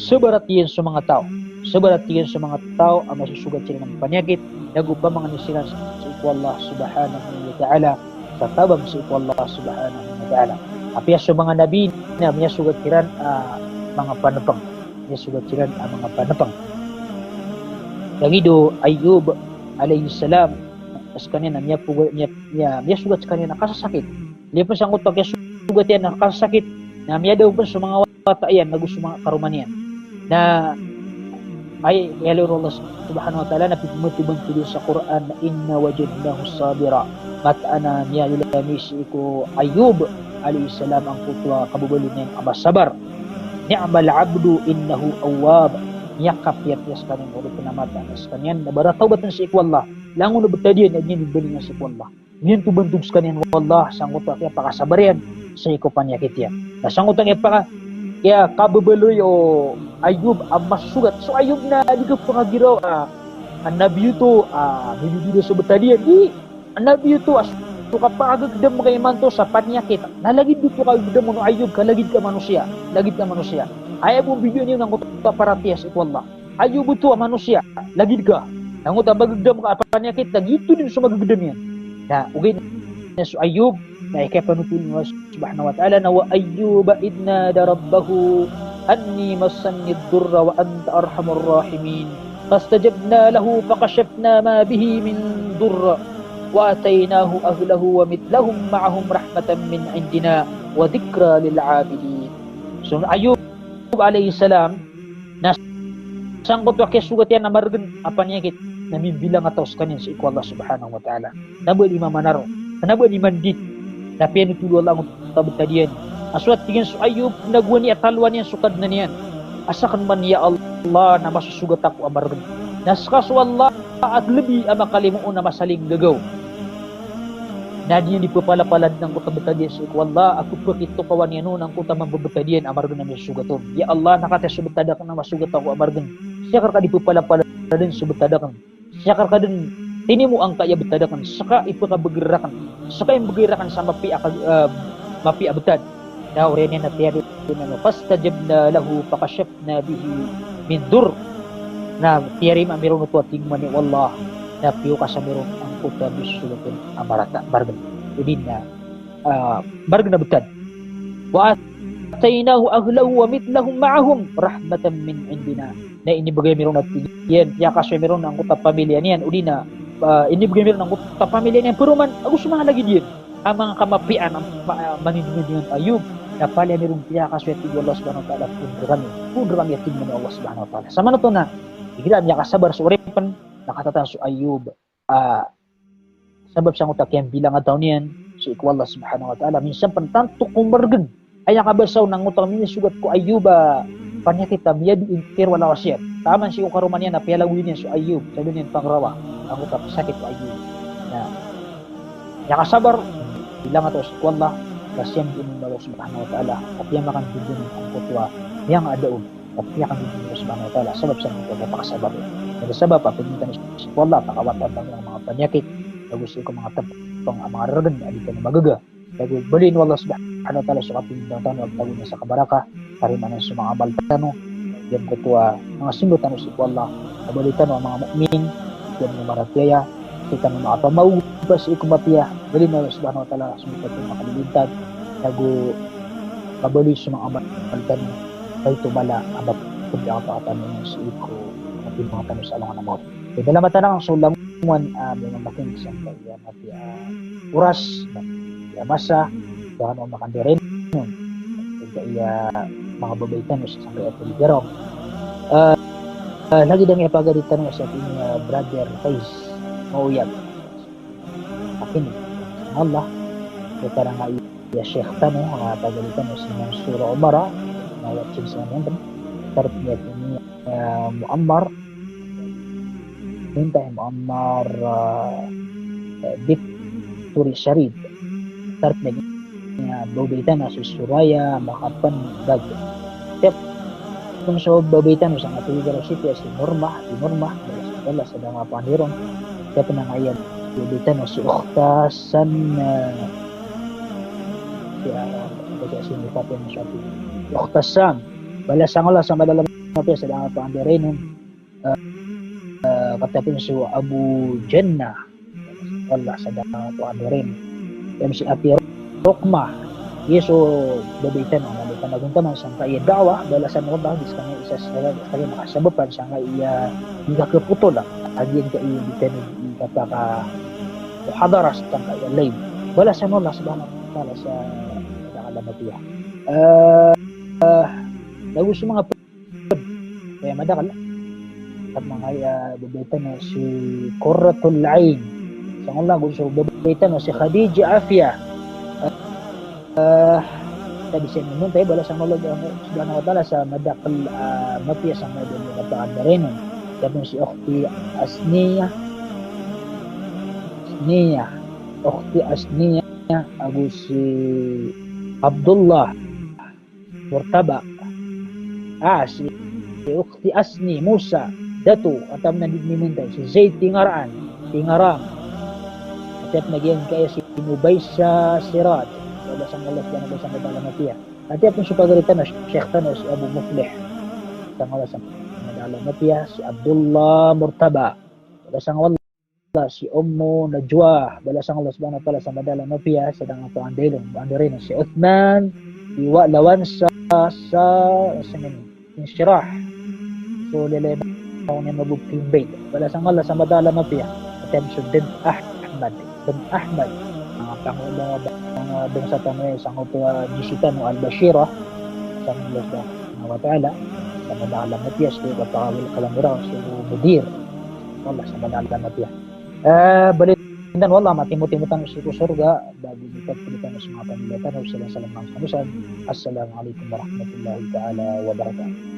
sebaratiyan sa mga tao. Sebaratiyan sa mga tao ang masusugat sila ng panyakit nagupang mga nisiran sa iko Allah subhanahu wa ta'ala sa tabang sa iko Allah subhanahu wa ta'ala. Apia sa mga nabi na niya sugat kiran mga panapang. Niya sugat kiran mga panapang. Lagido Ayub alayhi salam as kanina niya sugat sa kanina nakasasakit. Liya pa siyang utak niya sugat yan nakasasakit na niya daw pa sa mga watayan na gusto mga karumanian na ay yalur Allah subhanahu wa ta'ala na pagmutibang tuloy sa Quran na inna wajadnahu sabira matana niya lulami si ko Ayub alayhi salam ang putwa kabubali niya ang sabar ni'mal abdu innahu awwab yakap yas kanin ulit pinamatan as kanyan nabaratawbat na si ikwallah langon na betadian at yun ibalik na si ikwallah yun tubantog sa kanyan wallah sangot kaya pakasabarian sa iko panyakit yan nasangot ang kaya kababaloy o Ayub ang masugat so Ayub na aligaw pangagiraw ang nabiyo to bibibido sa betadian ang nabiyo to so kapag agagdam mo kayo man to sa panyakit nalagid dito kagdam mo no Ayub kalagid ka manusia lagid ka manusia ayaw mong bigyan niyo ng kuta paratias ito Allah. Ayaw mo ito manusia. Lagid ka. Ang kuta magagdam ka apanyakit. Lagito din sa magagdam yan. Na ugay na so Ayub na ikapanutulong wa subhanahu wa ta'ala na wa Ayyuba idna darabbahu anni masanni durra wa anta arhamur rahimin. Fastajabna lahu faqashafna ma bihi min durra wa ataynahu ahlahu wa mitlahum ma'ahum rahmatan min indina wa dhikra lil 'abidin. So Ayub alayhi salam na sangkot wa sugat yan na margan apanyakit na bibilang atos kanin sa iko Allah subhanahu wa ta'ala nabo di mamanaro nabo di mandit na pinutulo Allah ang tabtadian aswat tingin sa Ayub nagwani atalwan yan sukad na niyan asakan man ya Allah na masusugat ako amargan naskaso Allah at lebi ang makalimuon na masaling gagaw na diyan dipapalapalad ng kutabetadian sa iko Allah ako pakito kawan yan ng kutamang babetadian amargan na may sugaton ya Allah nakata subetadak na masugat ako amargan siya ka dipapalapalad din subetadak siya ka din tini mo ang kaya betadakan saka ipakabagirakan saka imbagirakan sa mapi abetad na oren na tiyari na fastajabna lahu faqashafna bihi min dur na tiyari mamiron ito at tingman ni Allah na piyo ka sa miron ang kuta bisulatun amarata bargan udin na bargan na betad wa ataynahu ahlahu wa mitlahum ma'ahum rahmatan min indina na inibigay miron at yan yakas miron ang kuta pamilya niyan udin na inibigay miron ang kuta pamilya niyan pero man gusto mga lagi diyan ang mga kamapian ang maninunod Ayub na pala miron yakas at Allah subhanahu wa ta'ala pundrami at tingman ni Allah subhanahu wa ta'ala sama na to na igiran yakas sabar sa uripan nakatatan so Ayub sabab sa utak yan bilang ataw niyan so iko Allah subhanahu wa ta'ala minsan pantanto kumargan ay nakabasaw ng utang minisugat ko Ayub panyakit miyadi inter wala wasir taman si ukaruman niya na piyalawin niya so Ayub sabi niyan pangrawa ang utak sakit ko Ayub na nakasabar bilang ataw so iko Allah kasyang din Allah subhanahu wa ta'ala at yan makan bigyan ang kutwa yang adaon at yan kan bigyan Allah subhanahu wa ta'ala sabab sa mga pakasabar sabab papunta ni si Allah pakawatan ng mga panyakit gusto ko mga tapang mga ragan adi ka na magaga kaya balin Allah subhanahu wa ta'ala sa kapindan at tago niya sa kabaraka karimanan sa mga amal tano yan ko tuwa mga singgo tano si Allah kabalitan ang mga mukmin yan mga maratiyaya kita ng mga pamauba sa ikumatiya balin Allah subhanahu wa ta'ala sumikat yung makalilintad tago kabali sa mga amal tano kaya tumala abap kundi ang pakatan niya sa iko yung mga tanong sa alungan na mo. Kaya dalamatan na ang sulamuan mga making isang kaya mati oras kaya masa kaya ano makandirin kaya mga babaitan sa isang kaya tuligaraw lagi dang ipagalitan sa ating brother Faiz Mauyag akin Allah kita nga iya Syekh tanu pagalitan sa Mansur Umar na wajib sa naman tarbiyat ini Muammar minta Muammar Diktur Syarid tarbiyat babitan sa Suraya makapan dag tep kung sa babitan sa Tuligar City si Murmah wala sa mga pandiron tep na ngayon babitan si Ukhtasan si Nifatin Shafi Ukhtasam bala sa ngala sa madalam na sa mga pandiron katapin si Abu Jannah wala sa mga pandiron si Ati Rokma yeso babitan ang nalitan na gunta man sang kaya dawa bala sa mga bagis kanya isa sa kanya nakasabapan sa kaya hindi ka putol lang agyan ka ibitan kapaka hadaras sang kaya live bala sa mga subhanahu wa ta'ala sa nakalamatiya lagu sa mga kaya madakal at mga babitan na si Qurratul Ain sa mga lagu sa babitan na si Khadija Afia tadi saya meminta bala sa Allah subhanahu wa ta'ala sa madakal matiya sa mga napakadarin tapos si Ukhti Asniya ako si Abdullah Murtaba si Ukhti Asni Musa Datu atam na diminta si Zaid Tingaram at nagyan kaya si Nubaysa Sirat wala sang Allah subhanahu wa ta'ala matiya at yapon si pagalitan na Sheikh Tano si Abu Muflih sang wala sang madala matiya si Abdullah Murtaba wala sang wala si Ummu Najwa wala sang Allah subhanahu wa ta'ala sa madala matiya sa dang ato andelong bandirin si Uthman iwa lawan sa insyirah so lele taon na mabukting bait wala sang Allah sa madala matiya at yapon si bin Ahmad pangulo ng sa tanong sa mga bisita ng Al-Bashira sa Allah subhanahu wa ta'ala sa madalang matiyas ko kapawil kalamira sa Mudir wala sa madalang matiyas balitan wala matimutan sa surga bago ipagpilitan sa mga pamilya tanong sila sa lamang kanusan. Assalamualaikum warahmatullahi ta'ala wabarakatuh.